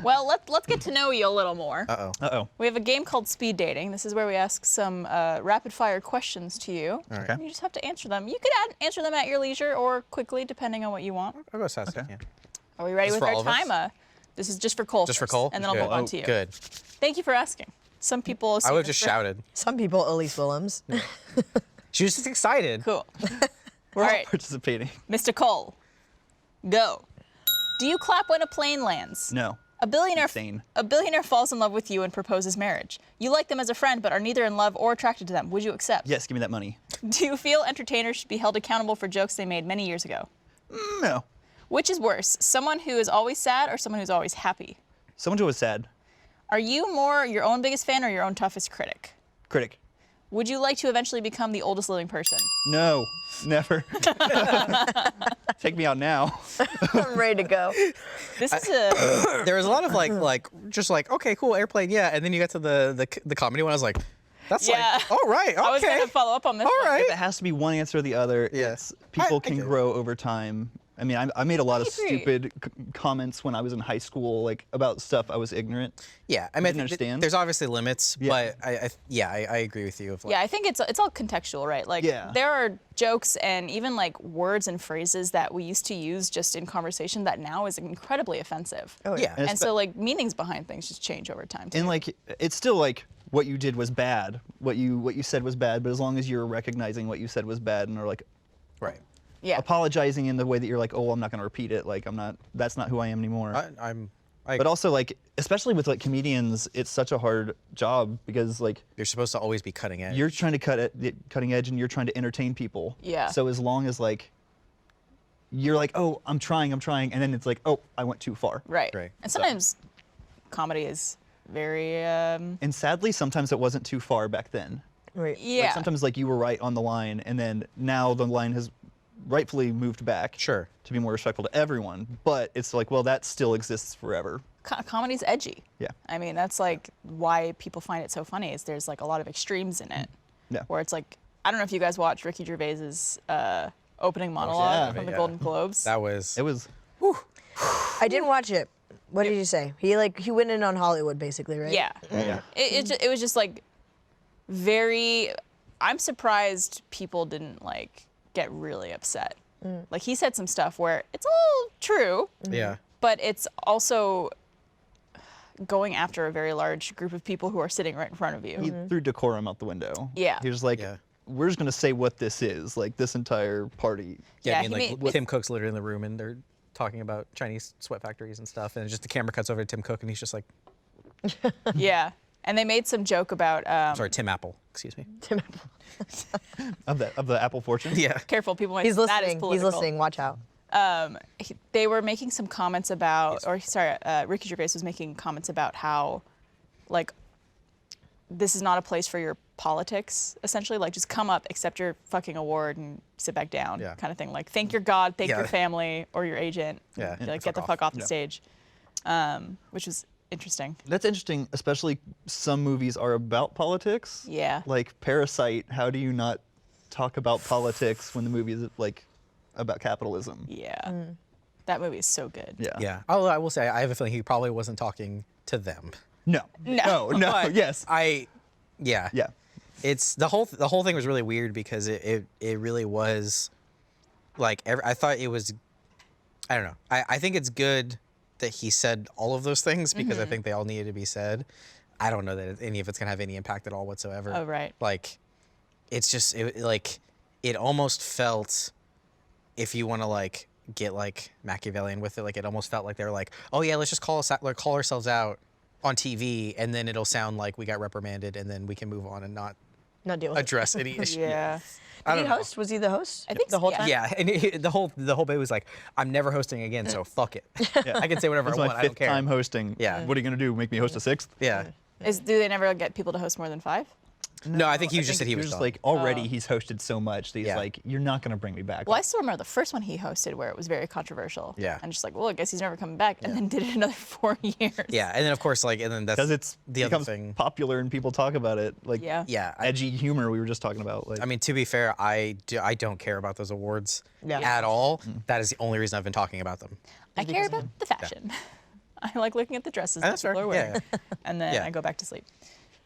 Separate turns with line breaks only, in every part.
Well, let's get to know you a little more.
Uh-oh.
We have a game called speed dating. This is where we ask some rapid-fire questions to you.
All right.
You just have to answer them. You could answer them at your leisure or quickly, depending on what you want.
I'll go as fast as I can.
Are we ready
This
with
for
our
all of us?
time? This is just for Cole.
Just for
first,
Cole?
and then I'll
Good.
move on to you.
Good.
Thank you for asking. Some people.
I would have just shouted.
Some people, Elise Willems.
She was just excited.
Cool.
We're
All
all
right.
participating.
Mr. Cole, go. Do you clap when a plane lands?
No.
A billionaire falls in love with you and proposes marriage. You like them as a friend, but are neither in love or attracted to them. Would you accept?
Yes, give me that money.
Do you feel entertainers should be held accountable for jokes they made many years ago?
No.
Which is worse, someone who is always sad or someone who's always happy?
Someone who was sad.
Are you more your own biggest fan or your own toughest critic?
Critic.
Would you like to eventually become the oldest living person?
No. Never. Take me out now.
I'm ready to go.
This is a...
There was a lot of just okay, cool, airplane, yeah. And then you got to the comedy one. I was like, that's
Yeah.
like, all right, okay.
I was going to follow up on this
All
one.
right.
If it has to be one answer or the other,
Yes.
people
I
can
get it.
grow over time. I mean, I made a lot of
agree.
stupid comments when I was in high school, like about stuff I was ignorant.
Yeah, I mean,
Didn't understand.
there's obviously limits,
Yeah.
but I agree with you. Of
Yeah, I think it's all contextual, right? Like,
Yeah.
there are jokes and even like words and phrases that we used to use just in conversation that now is incredibly offensive.
Oh,
Yeah.
And so like meanings behind things just change over time. Too.
And like, it's still like what you did was bad. What you said was bad. But as long as you're recognizing what you said was bad and are like
Right.
Yeah.
apologizing in the way that you're like, oh, I'm not going to repeat it. Like, that's not who I am anymore.
But
But also, like, especially with like comedians, it's such a hard job because like
you're supposed to always be cutting edge.
you're trying to cut at the cutting edge and you're trying to entertain people.
Yeah.
So as long as like you're like, oh, I'm trying, and then it's like, oh, I went too far.
Right.
Right.
And sometimes comedy is very,
And sadly, sometimes it wasn't too far back then.
Right.
yeah.
Like, sometimes like you were right on the line, and then now the line has rightfully moved back.
Sure.
To be more respectful to everyone, but it's like, well, that still exists forever.
Comedy's edgy.
Yeah.
I mean, that's like why people find it so funny is there's like a lot of extremes in it.
Yeah.
Where it's like, I don't know if you guys watched Ricky Gervais's opening monologue
yeah.
from the
Yeah.
Golden Globes.
That was.
It was.
I didn't watch it. What did you say? He went in on Hollywood basically, right?
Yeah.
Yeah.
It was just like very, I'm surprised people didn't like get really upset. Like he said some stuff where it's all true,
Yeah.
but it's also going after a very large group of people who are sitting right in front of you.
He threw decorum out the window.
Yeah.
He was like,
Yeah.
we're just gonna say what this is, like this entire party.
Yeah,
Yeah,
I mean,
he
like
made-
Tim Cook's literally in the room and they're talking about Chinese sweat factories and stuff, and just the camera cuts over to Tim Cook and he's just like,
Yeah. And they made some joke about,
sorry, Tim Apple, excuse me.
Of the Apple fortune.
Yeah.
careful, people might
He's
think that is
listening. He's
political.
listening. Watch out.
They were making some comments about, Ricky Gervais was making comments about how, like, this is not a place for your politics, essentially. Like, just come up, accept your fucking award, and sit back down,
Yeah.
kind of thing. Like, thank your God, thank
Yeah.
your family, or your agent.
Yeah.
Like,
Fuck
get the
off.
fuck off the
Yeah.
stage, which was interesting.
That's interesting, especially some movies are about politics.
Yeah.
Like Parasite, how do you not talk about politics when the movie is like about capitalism?
Yeah. That movie is so good.
Yeah.
Yeah. Although I will say, I have a feeling he probably wasn't talking to them.
No.
No.
No.
But
Yes.
Yeah.
Yeah.
It's the whole thing was really weird because it really was like I thought it was, I don't know. I think it's good that he said all of those things because I think they all needed to be said. I don't know that any of it's gonna have any impact at all whatsoever.
Oh, right.
Like, it's just it almost felt, if you want to like get like Machiavellian with it, like it almost felt like they were like, oh yeah, let's just call ourselves out on TV, and then it'll sound like we got reprimanded, and then we can move on and not
Not deal with it.
address any issue.
Yeah.
Did he
don't know.
host? Was he the host?
I think
the whole
so,
time.
Yeah, and the whole bit was like, I'm never hosting again, so fuck it. I can say whatever
It's
I
my
want. I don't
fifth
care.
time hosting.
Yeah.
What are you gonna do? Make me host a sixth?
Yeah.
Do they never get people to host more than 5?
No, I think he just said he was
just
done.
like already he's hosted so much that he's
Yeah.
like, you're not gonna bring me back.
Well, I still remember the first one he hosted where it was very controversial.
Yeah.
And just like, well, I guess he's never coming back. And then did it another 4 years.
Yeah, and then of course like, and then that's
because it's
the other
becomes
thing.
popular and people talk about it. Like
Yeah.
Yeah,
edgy humor we were just talking about. Like
I mean, to be fair, I don't care about those awards
Yeah.
at all. That is the only reason I've been talking about them.
I care about the fashion. I like looking at the dresses that
That's fair.
people are wearing.
Yeah.
And then
Yeah.
I go back to sleep.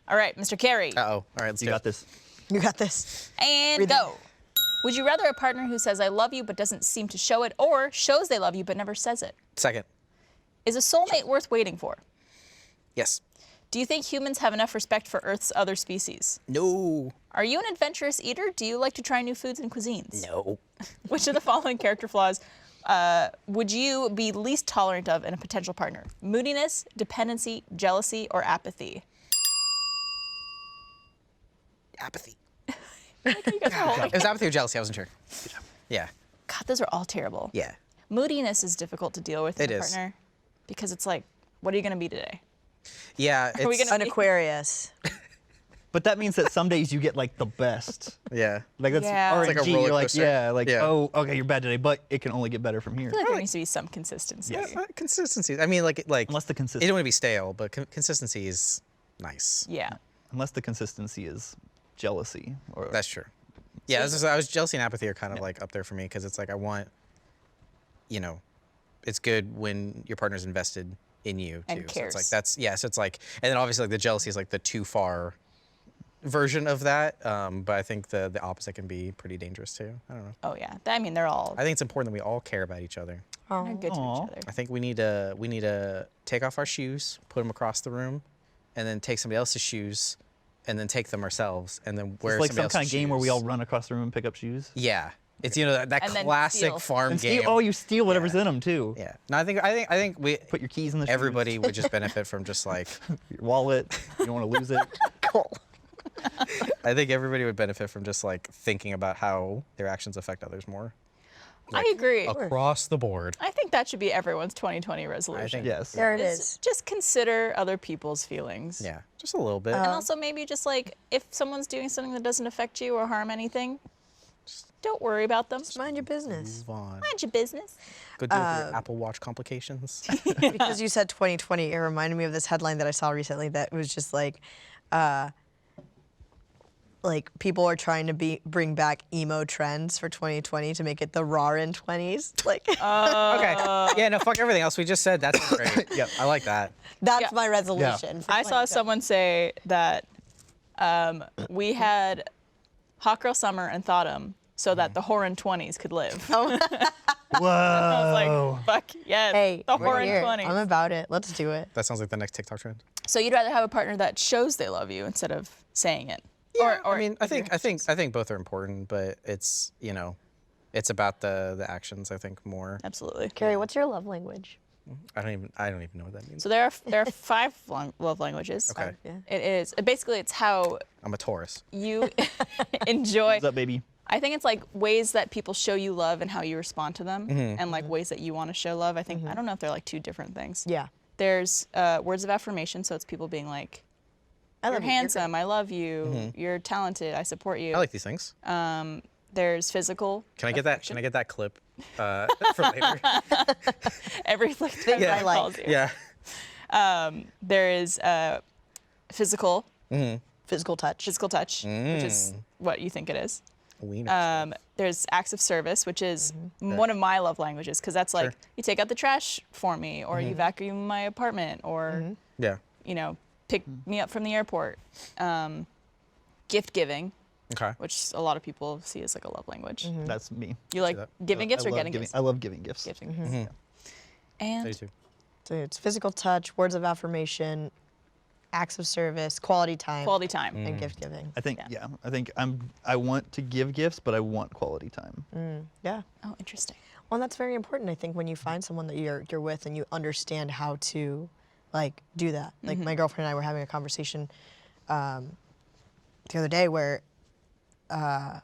All right, Mr. Kerry.
Uh-oh. All right, let's
You
do
got
it.
this.
You got this.
And
Breathe in.
go. Would you rather a partner who says I love you but doesn't seem to show it, or shows they love you but never says it?
Second.
Is a soulmate worth waiting for?
Yes.
Do you think humans have enough respect for Earth's other species?
No.
Are you an adventurous eater? Do you like to try new foods and cuisines?
No.
Which of the following character flaws would you be least tolerant of in a potential partner? Moodiness, dependency, jealousy, or apathy?
Apathy.
You guys are all like,
It was apathy or jealousy. I wasn't sure. Yeah.
God, those are all terrible.
Yeah.
Moodiness is difficult to deal with in
It
a
is.
partner because it's like, what are you going to be today?
Yeah.
Are we
It's,
gonna-
An Aquarius.
But that means that some days you get like the best.
yeah.
Like that's
Yeah.
RNG.
It's
like a
You're
roller
like,
coaster.
yeah, like
Yeah.
oh, okay, you're bad today, but it can only get better from here.
I feel like there needs to be some consistency.
Consistency. I mean, like
Unless the
you
consistency,
don't want to be stale, but consistency is nice.
Yeah.
unless the consistency is jealousy or
That's true. Yeah, I was jealousy and apathy are kind of like up there for me because it's like I want, you know, it's good when your partner's invested in you too.
And
So it's
cares.
like that's yeah. So it's like, and then obviously like the jealousy is like the too far version of that. But I think the opposite can be pretty dangerous too. I don't know.
Oh yeah. I mean, they're all
I think it's important that we all care about each other.
they're good to
Aw.
each other.
I think we need to take off our shoes, put them across the room, and then take somebody else's shoes, and then take them ourselves, and then wear
it's like
somebody
some
else's
kind of game where we
shoes.
all run across the room and pick up shoes.
Yeah, it's that
And then
classic
steal.
farm
And
game.
steal, oh, you steal whatever's
Yeah.
in them too.
Yeah. No, I think we
Put your keys in the shoes,
everybody would just benefit from just like
your wallet. You don't want to lose it.
I think everybody would benefit from just like thinking about how their actions affect others more
I agree.
across the board.
I think that should be everyone's 2020 resolution.
think-
Yes.
There it
Is
is.
just consider other people's feelings.
Yeah, just a little bit.
And also maybe just like if someone's doing something that doesn't affect you or harm anything, don't worry about them.
Just mind your business.
Move on.
Mind your business.
Go deal with your Apple Watch complications.
Because you said 2020, it reminded me of this headline that I saw recently that was just like people are trying to bring back emo trends for 2020 to make it the roarin' 20s. Like
Okay. Yeah, no, fuck everything else we just said. That's great.
Yep.
I like that.
that's
Yeah.
my resolution. For
I saw
2020.
someone say that we had Hot Girl Summer and Thoughtum so that the Horan 20s could live.
Whoa.
I was like, fuck yes,
Hey,
the
we're
Horan
here.
20s.
I'm about it. Let's do it.
That sounds like the next TikTok trend.
So you'd rather have a partner that shows they love you instead of saying it?
Yeah,
or
I mean, I think both are important, but it's it's about the actions. I think more.
Absolutely.
Kerry, what's your love language?
I don't even know what that means.
So there are 5 love languages.
Okay.
Yeah.
It is basically it's how
I'm a Taurus.
you enjoy.
What's up, baby?
I think it's like ways that people show you love and how you respond to them, and like ways that you want to show love. I think I don't know if they're like 2 different things.
Yeah.
There's words of affirmation, so it's people being like,
I
"You're
love you.
handsome, I love you, you're talented, I support you."
I like these things.
There's physical.
Can I get that? Can I get that clip for later?
Every like
Things
that
I like.
calls you.
Yeah.
There is physical
Physical touch.
which is what you think it is.
We know.
There's acts of service, which is one of my love languages, because that's like
Sure.
you take out the trash for me, or you vacuum my apartment, or
Yeah.
pick me up from the airport. Gift giving,
Okay.
which a lot of people see as like a love language.
That's me.
You like
that.
giving gifts
I
or
love
getting
giving,
gifts?
I love giving gifts.
Gifting.
I do
And
too.
So it's physical touch, words of affirmation, acts of service, quality time,
quality time.
and gift giving.
I think
Yeah.
I think I want to give gifts, but I want quality time.
Yeah.
Oh, interesting.
Well, that's very important. I think when you find someone that you're with and you understand how to, like, do that. Like my girlfriend and I were having a conversation the other day where I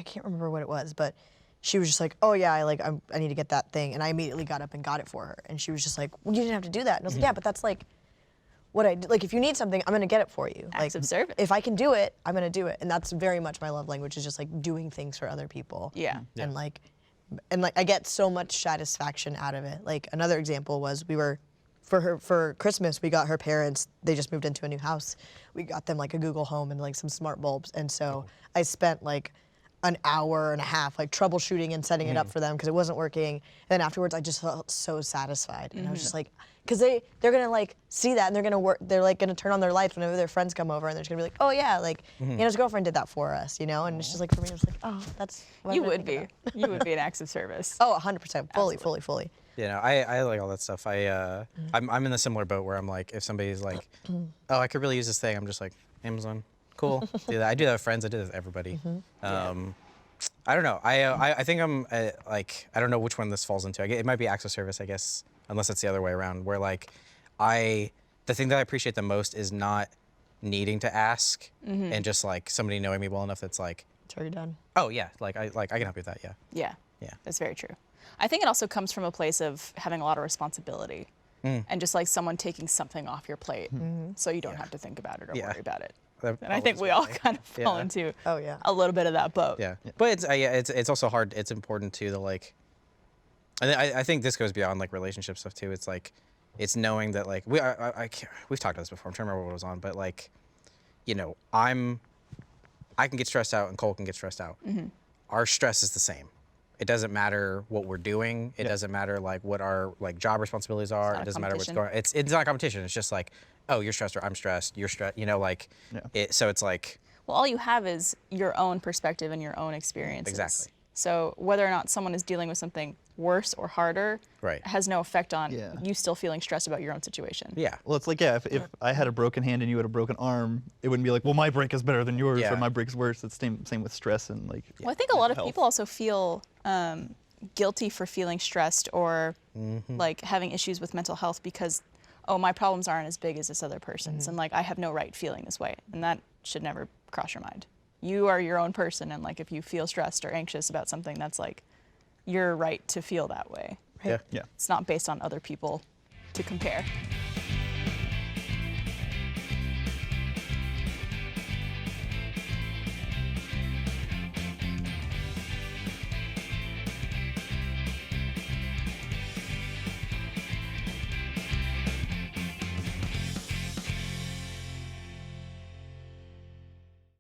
can't remember what it was, but she was just like, "Oh yeah, I need to get that thing," and I immediately got up and got it for her, and she was just like, "Well, you didn't have to do that," and I was like, "Yeah, but that's like what I do. Like if you need something, I'm gonna get it for you.
Acts of service.
If I can do it, I'm gonna do it, and that's very much my love language is just like doing things for other people.
Yeah.
And like I get so much satisfaction out of it. Like another example was for Christmas we got her parents, they just moved into a new house. We got them like a Google Home and like some smart bulbs, and so I spent like an hour and a half, like troubleshooting and setting it up for them because it wasn't working. And then afterwards, I just felt so satisfied, and I was just like, because they're gonna like see that, and they're gonna work. They're like gonna turn on their lights whenever their friends come over, and they're just gonna be like, oh yeah, like Anna's girlfriend did that for us, you know. And it's just like for me, I was like, oh, that's. What
You
I'm gonna
would
think
be.
about.
You would be an acts of service.
Oh, 100%, fully.
You know, I like all that stuff. I'm in a similar boat where I'm like, if somebody's like, oh, I could really use this thing, I'm just like, Amazon, cool, do that. I do that with friends. I do that with everybody. I don't know. I think I'm like, I don't know which one this falls into. It might be acts of service, I guess, unless it's the other way around, where like the thing that I appreciate the most is not needing to ask and just like somebody knowing me well enough that's like,
It's already done.
oh yeah, like I can help you with that, yeah.
Yeah.
Yeah.
That's very true. I think it also comes from a place of having a lot of responsibility and just like someone taking something off your plate so you don't have to think about it or worry about it.
That
And I think we all kind of fall
Yeah.
into
Oh, yeah.
a little bit of that boat.
Yeah, but it's also hard. It's important too to like. I think this goes beyond like relationship stuff too. It's like, it's knowing that like we've talked about this before. I'm trying to remember what it was on, but like, you know, I can get stressed out and Cole can get stressed out. Our stress is the same. It doesn't matter what we're doing. It doesn't matter like what our like job responsibilities are.
not
It
a
doesn't matter what's
competition.
going. It's not a competition. It's just like, oh, you're stressed or I'm stressed. You're stressed. You know, like so it's like.
Well, all you have is your own perspective and your own experiences.
Exactly.
So whether or not someone is dealing with something worse or harder
Right.
has no effect on
Yeah.
you still feeling stressed about your own situation.
Yeah.
Well, it's like, yeah, if I had a broken hand and you had a broken arm, it wouldn't be like, well, my break is better than yours
Yeah.
or my break's worse. It's same with stress and like.
Well, I think a lot of
health.
people also feel guilty for feeling stressed or like having issues with mental health because, oh, my problems aren't as big as this other person's, and like I have no right feeling this way, and that should never cross your mind. You are your own person, and like if you feel stressed or anxious about something, that's like your right to feel that way.
Yeah.
Yeah.
It's not based on other people to compare.